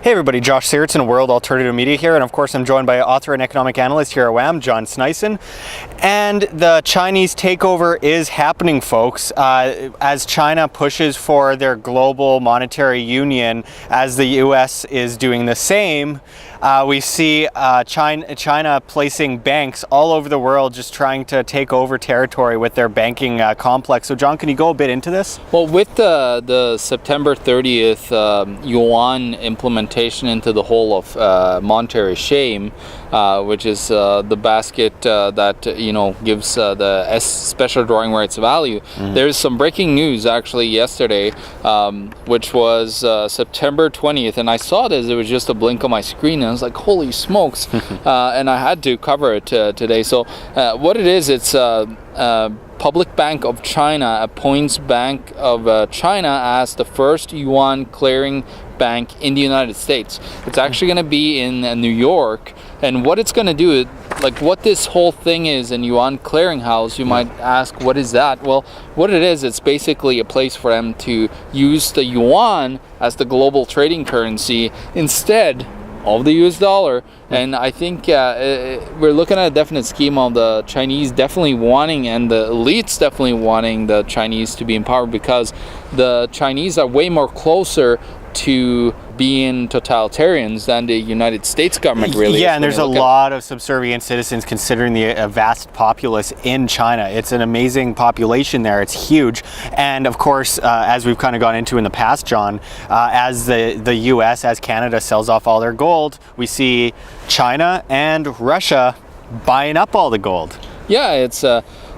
Hey everybody, Josh Sigurdson, World Alternative Media here, and of course I'm joined by author and economic analyst here at WAM, John Sneisen. And the Chinese takeover is happening, folks, as China pushes for their global monetary union, as the US is doing the same. We see China placing banks all over the world, just trying to take over territory with their banking complex. So John, can you go a bit into this? Well, with the September 30th Yuan implementation into the whole of monetary shame, which is the basket that gives the special drawing rights value. There's some breaking news actually yesterday, which was September 20th, and I saw this. It was just a blink on my screen, and I was like, "Holy smokes!" And I had to cover it today. So what it is, it's Public Bank of China appoints Bank of China as the first Yuan clearing bank in the United States. It's actually going to be in New York, and what it's going to do, like what this whole thing is in Yuan clearinghouse, you might ask, what is that? Well, what it is, it's basically a place for them to use the Yuan as the global trading currency instead of the US dollar. And I think we're looking at a definite scheme of the Chinese definitely wanting, and the elites definitely wanting the Chinese to be in power, because the Chinese are way more closer to being totalitarians than the United States government really is. Yeah, and there's a lot of subservient citizens considering the vast populace in China. It's an amazing population there. It's huge. And of course, as we've kind of gone into in the past, John, as the US, as Canada sells off all their gold, we see China and Russia buying up all the gold. Yeah, it's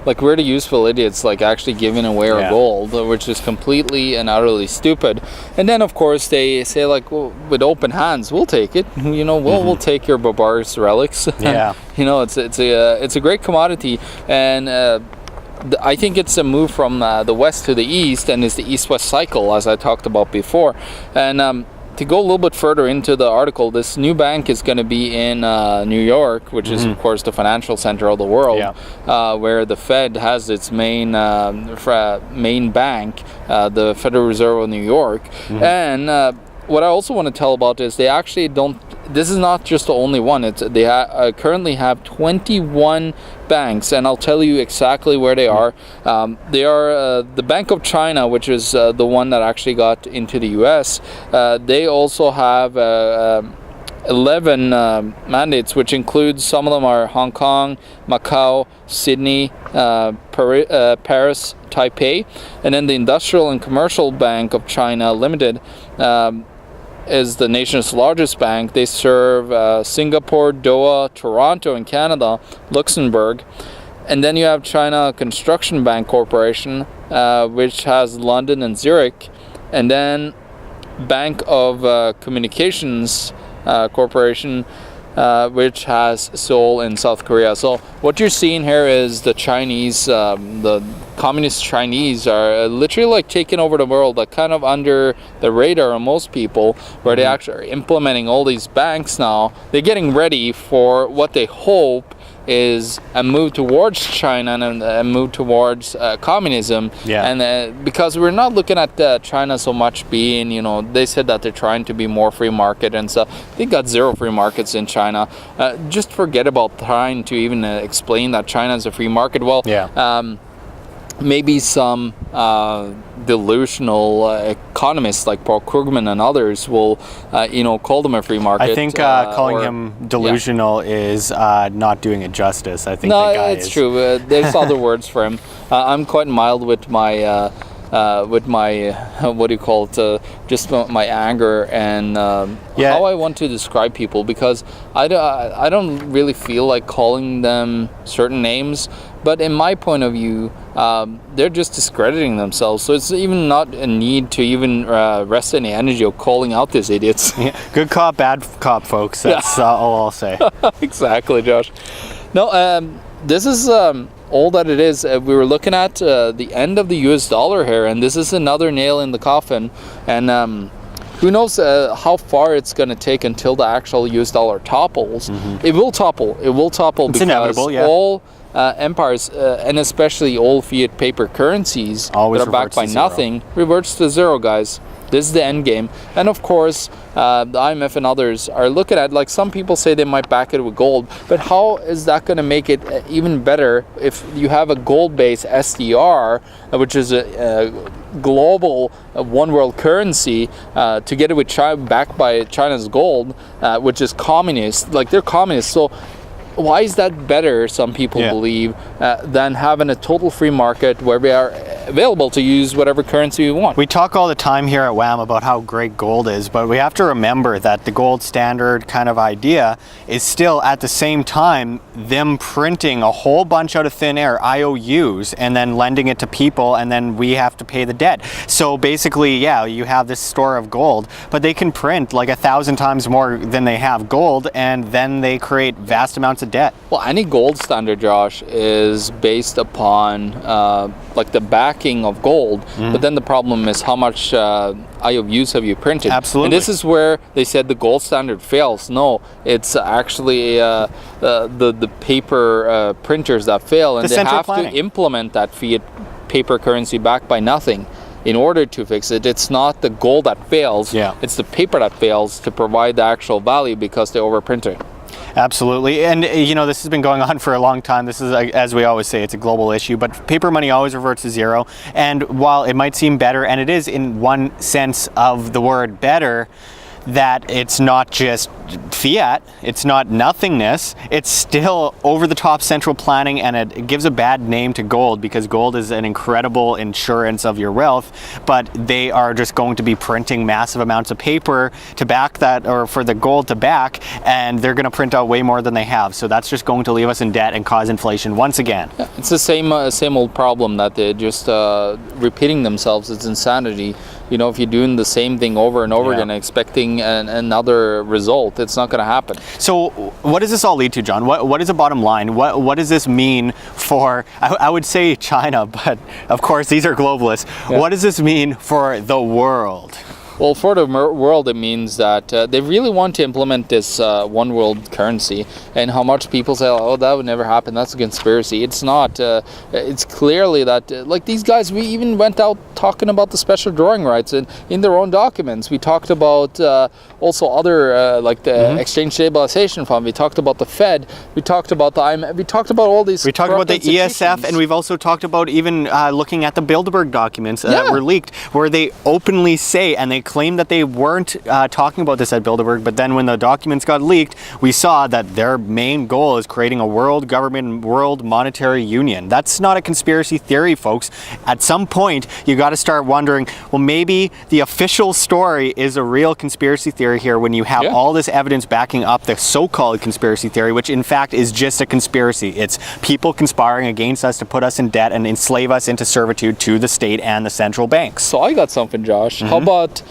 like we're the useful idiots, like actually giving away our gold, which is completely and utterly stupid. And then of course they say, like, well, with open hands, we'll take it. We'll take your barbarous relics. Yeah. It's a great commodity, and I think it's a move from the west to the east, and it's the east-west cycle, as I talked about before. And to go a little bit further into the article, this new bank is going to be in New York, which is, of course, the financial center of the world, where the Fed has its main bank, the Federal Reserve of New York. And what I also want to tell about is they actually don't. This is not just the only one. They currently have 21 banks, and I'll tell you exactly where they are. They are the Bank of China, which is the one that actually got into the U.S. They also have 11 mandates, which includes, some of them are Hong Kong, Macau, Sydney, Paris, Taipei, and then the Industrial and Commercial Bank of China Limited is the nation's largest bank. They serve Singapore, Doha, Toronto in Canada, Luxembourg. And then you have China Construction Bank Corporation, which has London and Zurich. And then Bank of Communications Corporation, which has Seoul in South Korea. So what you're seeing here is the Chinese, the communist Chinese are literally like taking over the world, like kind of under the radar of most people, where they actually are implementing all these banks now. They're getting ready for what they hope is a move towards China and a move towards communism. And because we're not looking at China so much being, they said that they're trying to be more free market and stuff. They got zero free markets in China. Just forget about trying to even explain that China is a free market. Well, maybe some delusional economists like Paul Krugman and others will, call them a free market. I think calling him delusional is not doing it justice. I think no, the guy it's true. There's other words for him. I'm quite mild with my what do you call it? Just my anger and how I want to describe people, because I don't really feel like calling them certain names. But in my point of view, they're just discrediting themselves. So it's even not a need to even rest any energy of calling out these idiots. Good cop, bad cop, folks. That's all I'll say. Exactly, Josh. No, this is all that it is. We were looking at the end of the US dollar here, and this is another nail in the coffin. And who knows how far it's going to take until the actual US dollar topples. It will topple. It will topple, it's because inevitable, all empires, and especially old fiat paper currencies Always that are backed by reverts to zero. nothing, reverts to zero, guys. This is the end game. And of course, the IMF and others are looking at, like, some people say they might back it with gold, but how is that going to make it even better if you have a gold-based SDR, which is a global one world currency, together with China, backed by China's gold, which is communist. Like, they're communists. So why is that better, some people believe, than having a total free market where we are available to use whatever currency we want? We talk all the time here at WAM about how great gold is, but we have to remember that the gold standard kind of idea is still at the same time them printing a whole bunch out of thin air, IOUs, and then lending it to people, and then we have to pay the debt. So basically, yeah, you have this store of gold, but they can print like 1,000 times more than they have gold, and then they create vast amounts of debt. Well, any gold standard, Josh, is based upon like the backing of gold, but then the problem is how much IOUs have you printed? Absolutely. And this is where they said the gold standard fails. No, it's actually the paper printers that fail, and The they central have planning. to implement that fiat paper currency backed by nothing in order to fix it. It's not the gold that fails, it's the paper that fails to provide the actual value because they overprint it. Absolutely. And you know, this has been going on for a long time. This is, as we always say, it's a global issue, but paper money always reverts to zero. And while it might seem better, and it is in one sense of the word better, that it's not just fiat, it's not nothingness, it's still over-the-top central planning, and it gives a bad name to gold because gold is an incredible insurance of your wealth, but they are just going to be printing massive amounts of paper to back that, or for the gold to back, and they're going to print out way more than they have. So that's just going to leave us in debt and cause inflation once again. Yeah, it's the same old problem that they're just repeating themselves. It's insanity. You know, if you're doing the same thing over and over again, expecting another result, it's not going to happen. So what does this all lead to, John? What is the bottom line? What does this mean for, I would say China, but of course these are globalists. Yeah. What does this mean for the world? Well, for the world, it means that they really want to implement this one world currency, and how much people say, oh, that would never happen, that's a conspiracy. It's not. It's clearly that, like these guys, we even went out talking about the special drawing rights in their own documents. We talked about also other, like the Exchange Stabilization Fund, we talked about the Fed, we talked about the IMF, we talked about all these. We talked about the ESF, and we've also talked about even looking at the Bilderberg documents that were leaked, where they openly say, and they claimed that they weren't talking about this at Bilderberg, but then when the documents got leaked, we saw that their main goal is creating a world government, world monetary union. That's not a conspiracy theory, folks. At some point, you got to start wondering, well, maybe the official story is a real conspiracy theory here when you have all this evidence backing up the so-called conspiracy theory, which in fact is just a conspiracy. It's people conspiring against us to put us in debt and enslave us into servitude to the state and the central banks. So I got something, Josh. How about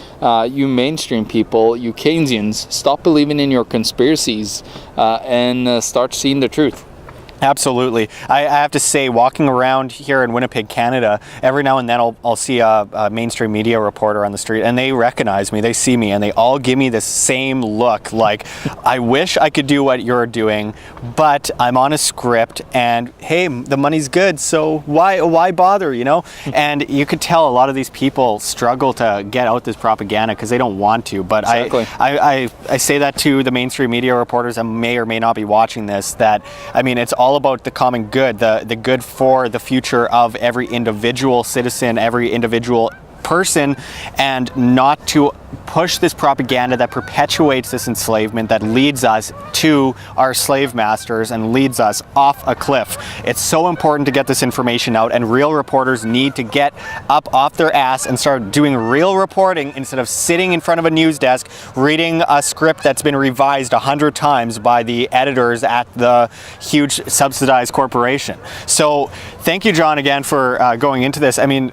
you mainstream people, you Keynesians, stop believing in your conspiracies and start seeing the truth? Absolutely. I have to say, walking around here in Winnipeg, Canada, every now and then I'll see a mainstream media reporter on the street, and they recognize me, they see me, and they all give me this same look like, I wish I could do what you're doing, but I'm on a script, and hey, the money's good, so why bother, you know? And you could tell a lot of these people struggle to get out this propaganda because they don't want to, but exactly. I say that to the mainstream media reporters that may or may not be watching this, that, I mean, it's all about the common good, the good for the future of every individual citizen, every individual person, and not to push this propaganda that perpetuates this enslavement that leads us to our slave masters and leads us off a cliff. It's so important to get this information out, and real reporters need to get up off their ass and start doing real reporting instead of sitting in front of a news desk reading a script that's been revised 100 times by the editors at the huge subsidized corporation. So thank you, John, again for going into this. I mean,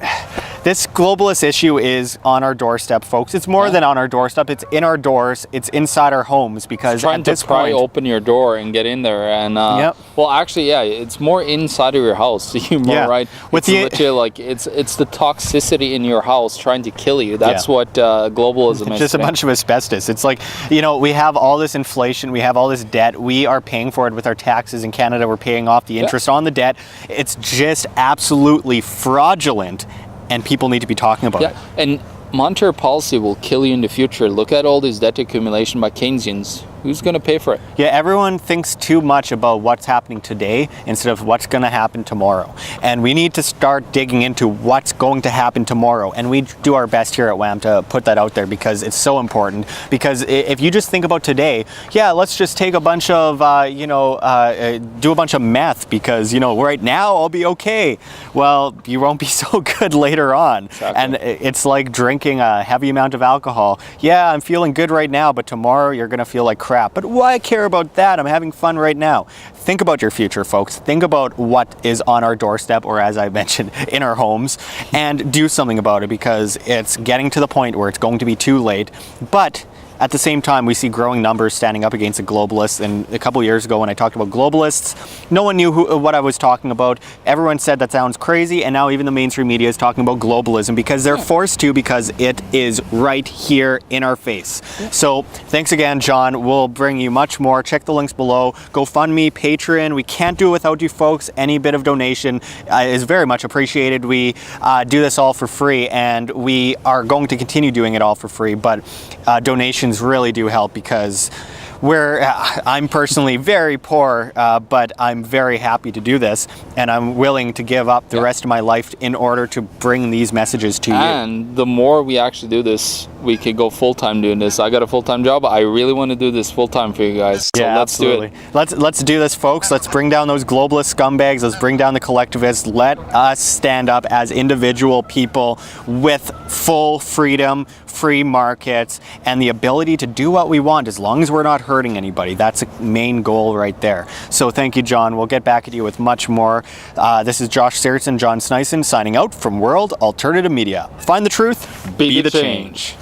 This globalist issue is on our doorstep, folks. It's more than on our doorstep. It's in our doors. It's inside our homes because trying at this to pry point, open your door and get in there. And well, actually, yeah, it's more inside of your house. You're more right. With literally like it's the toxicity in your house trying to kill you. That's what globalism is. Just a bunch of asbestos. It's like, you know, we have all this inflation, we have all this debt, we are paying for it with our taxes in Canada, we're paying off the interest on the debt. It's just absolutely fraudulent, and people need to be talking about it. And monetary policy will kill you in the future. Look at all this debt accumulation by Keynesians. Who's going to pay for it? Yeah, everyone thinks too much about what's happening today instead of what's going to happen tomorrow. And we need to start digging into what's going to happen tomorrow. And we do our best here at WHAM to put that out there because it's so important. Because if you just think about today, let's just take a bunch of, do a bunch of meth because, right now I'll be okay. Well, you won't be so good later on. Exactly. And it's like drinking a heavy amount of alcohol. Yeah, I'm feeling good right now, but tomorrow you're going to feel like crap. But why care about that? I'm having fun right now. Think about your future, folks. Think about what is on our doorstep, or as I mentioned, in our homes, and do something about it because it's getting to the point where it's going to be too late. But at the same time, we see growing numbers standing up against the globalists. And a couple years ago when I talked about globalists, no one knew what I was talking about. Everyone said that sounds crazy, and now even the mainstream media is talking about globalism because they're forced to, because it is right here in our face. So thanks again, John. We'll bring you much more. Check the links below. GoFundMe, Patreon. We can't do it without you folks. Any bit of donation is very much appreciated. We do this all for free, and we are going to continue doing it all for free, but donations really do help because I'm personally very poor, but I'm very happy to do this, and I'm willing to give up the rest of my life in order to bring these messages to you. And the more we actually do this, we can go full-time doing this. I got a full-time job. I really want to do this full-time for you guys. So let's do it. Let's do this, folks. Let's bring down those globalist scumbags. Let's bring down the collectivists. Let us stand up as individual people with full freedom, free markets, and the ability to do what we want as long as we're not hurting anybody. That's a main goal right there. So thank you, John. We'll get back at you with much more. This is Josh Sigurdson, John Sneisen, signing out from World Alternative Media. Find the truth, be the change.